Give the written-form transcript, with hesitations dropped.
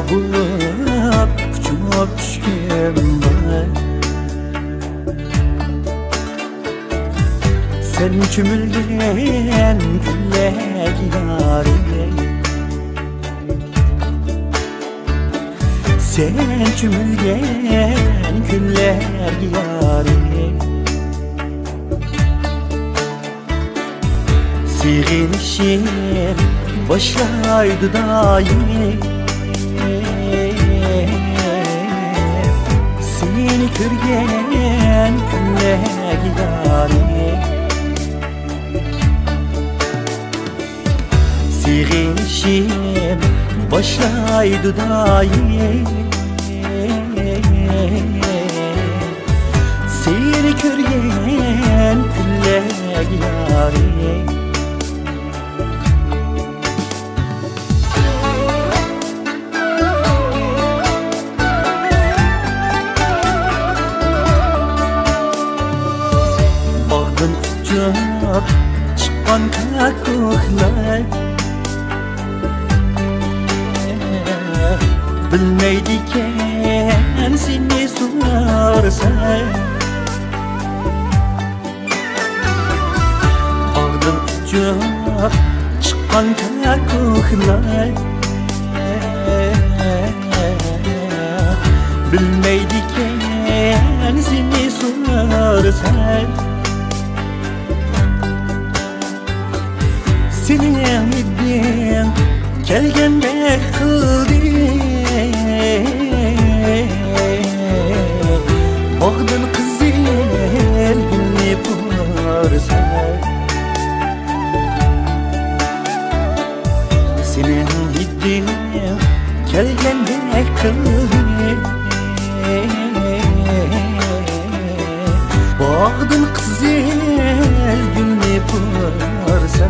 bulup uçup düşküm var. Sen çümülgen güllek yârim, sen çümülgen güllek yârim. Siğinişim başlaydı daim, seni körgen güllek yârim. Siğinişim başlaydı daim, seni körgen güllek yârim. Bağdan uçup çıkan kakuklar bilmeydiken seni sorarsa, bağdan uçup çıkan kakuklar bilmeydiken seni sorarsa, seni emidim kelgende kıldı. Bağdan kızıl gülni varsa, seni emidim kelgende kıldı. Bağdan kızıl gülni varsa,